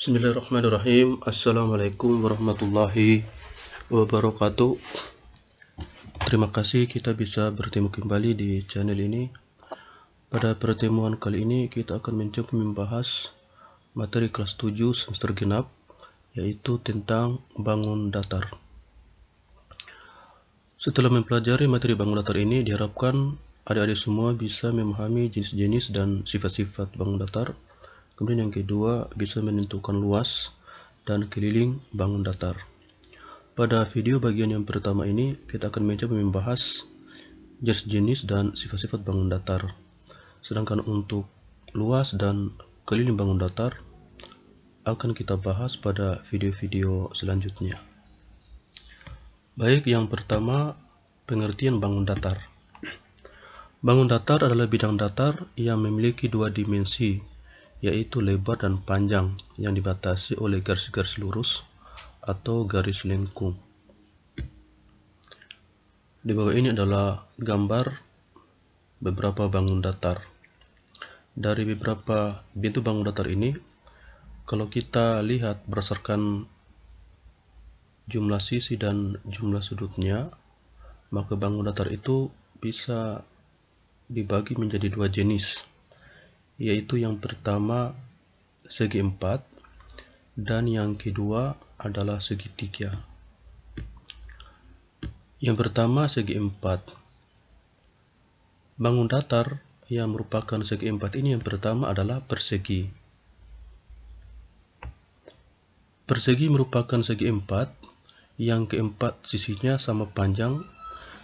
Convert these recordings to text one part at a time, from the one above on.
Bismillahirrahmanirrahim. Assalamualaikum warahmatullahi wabarakatuh. Terima kasih kita bisa bertemu kembali di channel ini. Pada pertemuan kali ini kita akan mencoba membahas materi kelas 7 semester genap, yaitu tentang bangun datar. Setelah mempelajari materi bangun datar ini, diharapkan adik-adik semua bisa memahami jenis-jenis dan sifat-sifat bangun datar. Kemudian yang kedua, bisa menentukan luas dan keliling bangun datar. Pada video bagian yang pertama ini, kita akan mencoba membahas jenis-jenis dan sifat-sifat bangun datar. Sedangkan untuk luas dan keliling bangun datar akan kita bahas pada video-video selanjutnya. Baik, yang pertama, pengertian bangun datar. Bangun datar adalah bidang datar yang memiliki dua dimensi, yaitu lebar dan panjang yang dibatasi oleh garis-garis lurus atau garis lengkung. Di bawah ini adalah gambar beberapa bangun datar. Dari beberapa bentuk bangun datar ini, kalau kita lihat berdasarkan jumlah sisi dan jumlah sudutnya, maka bangun datar itu bisa dibagi menjadi dua jenis, yaitu yang pertama segi empat dan yang kedua adalah segitiga. Yang pertama segi empat. Bangun datar yang merupakan segi empat ini yang pertama adalah persegi. Persegi merupakan segi empat yang keempat sisinya sama panjang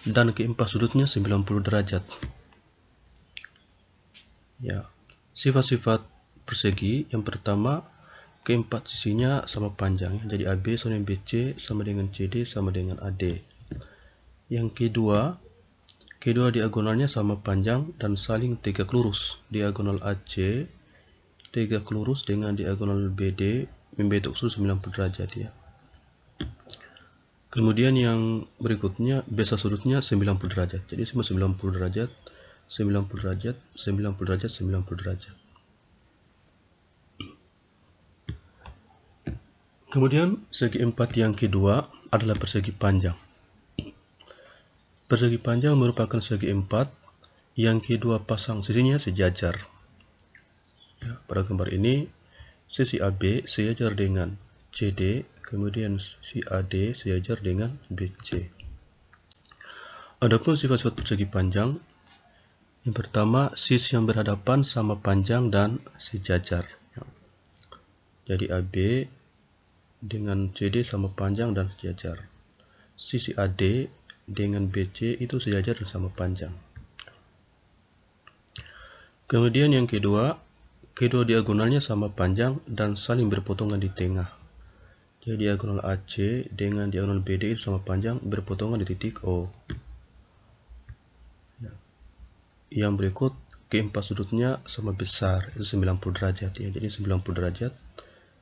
dan keempat sudutnya 90 derajat. Ya. Sifat-sifat persegi yang pertama, keempat sisinya sama panjang, jadi AB sama dengan BC sama dengan CD sama dengan AD. Yang kedua diagonalnya sama panjang dan saling tegak lurus. Diagonal AC tegak lurus dengan diagonal BD membentuk sudut 90 derajat ya. Kemudian yang berikutnya besa sudutnya 90 derajat. Jadi semua 90 derajat. 90 derajat, 90 derajat, 90 derajat. Kemudian segi empat yang kedua adalah persegi panjang. Persegi panjang merupakan segi empat yang kedua pasang sisinya sejajar. Ya, pada gambar ini sisi AB sejajar dengan CD, kemudian sisi AD sejajar dengan BC. Adapun sifat-sifat persegi panjang, yang pertama, sisi yang berhadapan sama panjang dan sejajar. Jadi AB dengan CD sama panjang dan sejajar. Sisi AD dengan BC itu sejajar dan sama panjang. Kemudian yang kedua diagonalnya sama panjang dan saling berpotongan di tengah. Jadi diagonal AC dengan diagonal BD itu sama panjang, berpotongan di titik O. Yang berikut keempat sudutnya sama besar, itu 90 derajat ya. Jadi 90 derajat,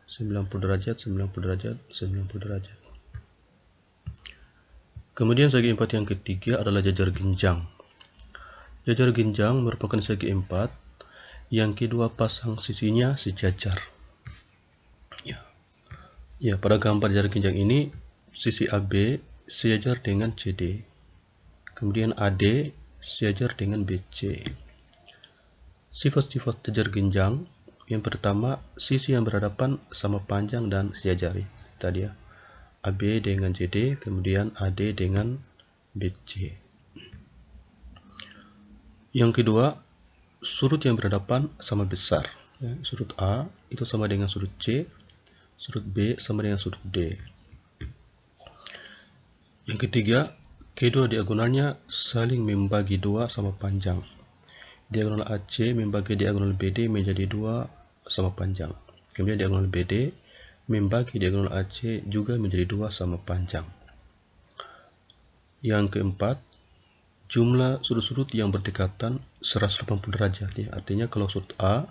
90 derajat, 90 derajat, 90 derajat. Kemudian segi empat yang ketiga adalah jajar genjang. Jajar genjang merupakan segi empat yang kedua pasang sisinya sejajar. Ya, pada gambar jajar genjang ini sisi AB sejajar dengan CD. Kemudian AD sejajar dengan BC. Sifat-sifat jajar genjang, yang pertama sisi yang berhadapan sama panjang dan sejajar tadi ya. AB dengan CD, kemudian AD dengan BC. Yang kedua, sudut yang berhadapan sama besar. Ya, sudut A itu sama dengan sudut C, sudut B sama dengan sudut D. Yang ketiga, kedua diagonalnya saling membagi dua sama panjang. Diagonal AC membagi diagonal BD menjadi dua sama panjang. Kemudian diagonal BD membagi diagonal AC juga menjadi dua sama panjang. Yang keempat, jumlah sudut-sudut yang berdekatan 180 derajat ya. Artinya kalau sudut A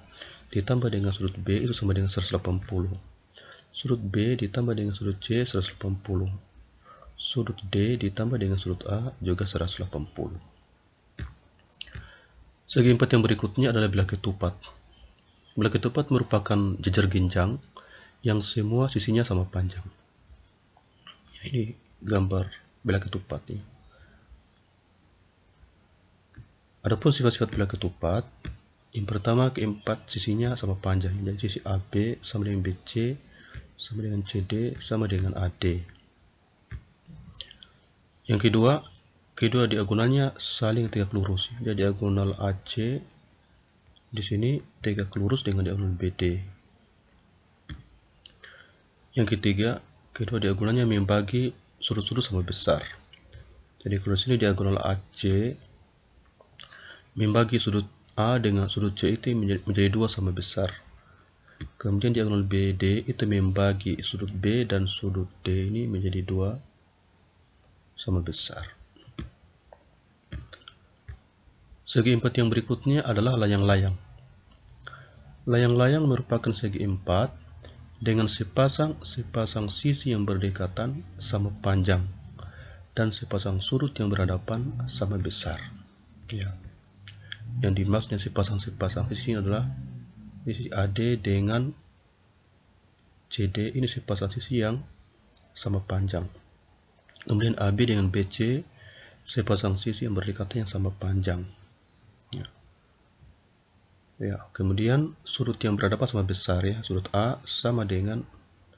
ditambah dengan sudut B itu sama dengan 180. Sudut B ditambah dengan sudut C 180. Sudut D ditambah dengan sudut A juga 180. Segi empat yang berikutnya adalah belah ketupat. Belah ketupat merupakan jajar genjang yang semua sisinya sama panjang. Ini gambar bilah ketupat nih. Adapun sifat-sifat bilah ketupat, yang pertama keempat sisinya sama panjang. Jadi sisi AB sama dengan BC, sama dengan CD, sama dengan AD. Yang kedua diagonalnya saling tegak lurus. Jadi diagonal AC di sini tegak lurus dengan diagonal BD. Yang kedua diagonalnya membagi sudut-sudut sama besar. Jadi kalau sini diagonal AC membagi sudut A dengan sudut C itu menjadi 2 sama besar. Kemudian diagonal BD itu membagi sudut B dan sudut D ini menjadi 2 sama besar. Segi empat yang berikutnya adalah layang-layang. Layang-layang merupakan segi empat dengan sepasang sisi yang berdekatan sama panjang dan sepasang sudut yang berhadapan sama besar. Ya. Yang dimaksudnya sepasang sisi adalah sisi AD dengan CD, ini sepasang sisi yang sama panjang. Kemudian AB dengan BC, sepasang sisi yang berdekatan yang sama panjang. Ya, kemudian sudut yang berhadapan sama besar ya, sudut A sama dengan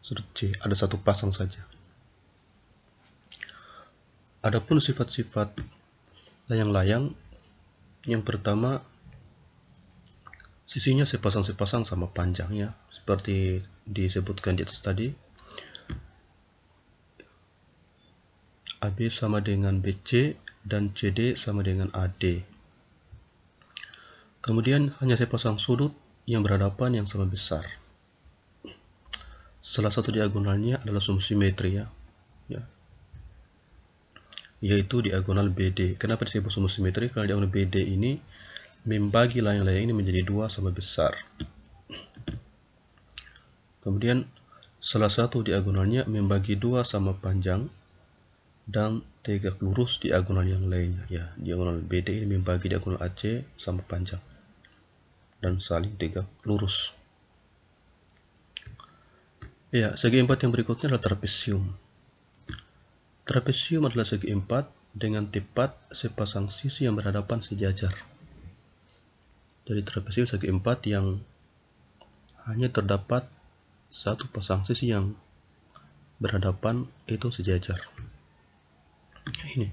sudut C, ada satu pasang saja. Adapun sifat-sifat layang-layang, yang pertama sisinya sepasang sama panjang ya, seperti disebutkan di atas tadi. AB sama dengan BC dan CD sama dengan AD. Kemudian hanya sepasang sudut yang berhadapan yang sama besar. Salah satu diagonalnya adalah sumbu simetri ya, yaitu diagonal BD. Kenapa disebut sumbu simetri? Karena diagonal BD ini membagi layang-layang ini menjadi 2 sama besar. Kemudian salah satu diagonalnya membagi 2 sama panjang dan tegak lurus diagonal yang lainnya ya. Diagonal BD ini membagi diagonal AC sama panjang dan saling tegak lurus. Ya, segi empat yang berikutnya adalah trapesium. Trapesium adalah segi empat dengan tepat sepasang sisi yang berhadapan sejajar. Jadi trapesium segi empat yang hanya terdapat satu pasang sisi yang berhadapan itu sejajar. Ini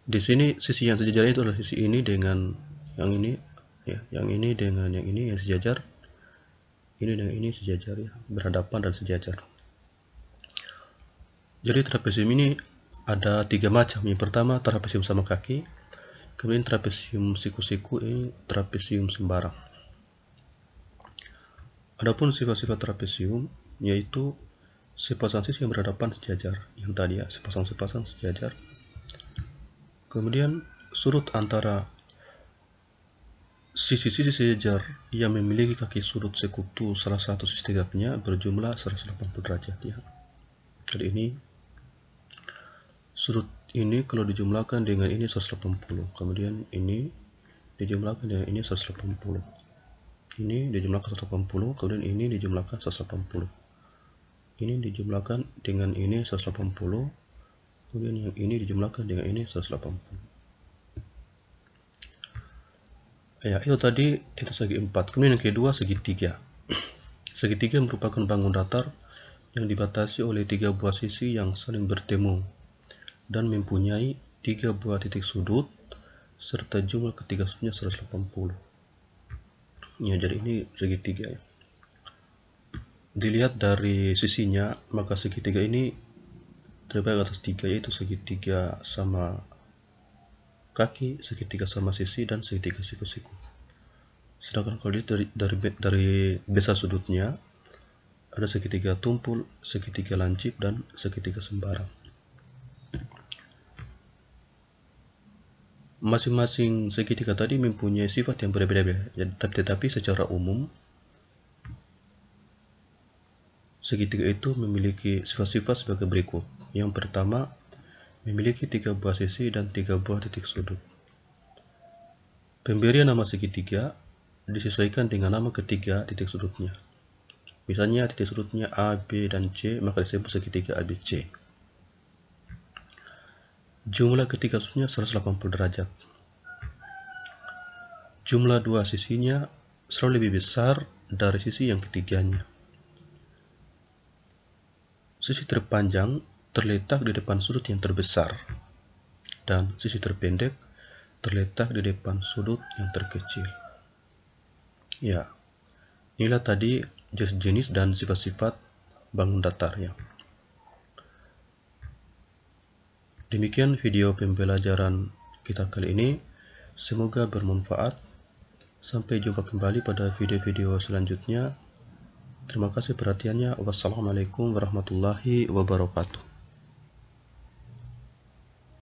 di sini sisi yang sejajar itu adalah sisi ini dengan yang ini ya, yang ini dengan yang ini yang sejajar, ini dengan ini sejajar ya, berhadapan dan sejajar. Jadi trapesium ini ada 3 macam. Yang pertama trapesium sama kaki, kemudian trapesium siku-siku, ini trapesium sembarang. Adapun sifat-sifat trapesium yaitu sepasang sisi yang berhadapan sejajar, yang tadi ya, sepasang sejajar. Kemudian sudut antara sisi-sisi sejajar yang memiliki kaki sudut sekutu salah satu sisi tegaknya berjumlah 180 derajat ya. Jadi ini sudut ini kalau dijumlahkan dengan ini 180, kemudian ini dijumlahkan dengan ini 180, ini dijumlahkan 180, kemudian ini dijumlahkan 180, ini dijumlahkan dengan ini 180, kemudian yang ini dijumlahkan dengan ini 180. Ya, itu tadi kita segi 4. Kemudian yang kedua segitiga. Segitiga merupakan bangun datar yang dibatasi oleh 3 buah sisi yang saling bertemu dan mempunyai 3 buah titik sudut serta jumlah ketiga sudutnya 180. Ya, jadi ini segitiga ya. Dilihat dari sisinya, maka segitiga ini terbagi atas 3, yaitu segitiga sama kaki, segitiga sama sisi, dan segitiga siku-siku. Sedangkan kalau dari besar sudutnya ada segitiga tumpul, segitiga lancip, dan segitiga sembarang. Masing-masing segitiga tadi mempunyai sifat yang berbeda-beda, tetapi secara umum segitiga itu memiliki sifat-sifat sebagai berikut. Yang pertama, memiliki 3 buah sisi dan 3 buah titik sudut. Pemberian nama segitiga disesuaikan dengan nama ketiga titik sudutnya. Misalnya titik sudutnya A, B, dan C, maka disebut segitiga ABC. Jumlah ketiga sudutnya 180 derajat. Jumlah dua sisinya selalu lebih besar dari sisi yang ketiganya. Sisi terpanjang terletak di depan sudut yang terbesar, dan sisi terpendek terletak di depan sudut yang terkecil. Ya, inilah tadi jenis dan sifat-sifat bangun datar ya. Demikian video pembelajaran kita kali ini. Semoga bermanfaat. Sampai jumpa kembali pada video-video selanjutnya. Terima kasih perhatiannya. Wassalamualaikum warahmatullahi wabarakatuh.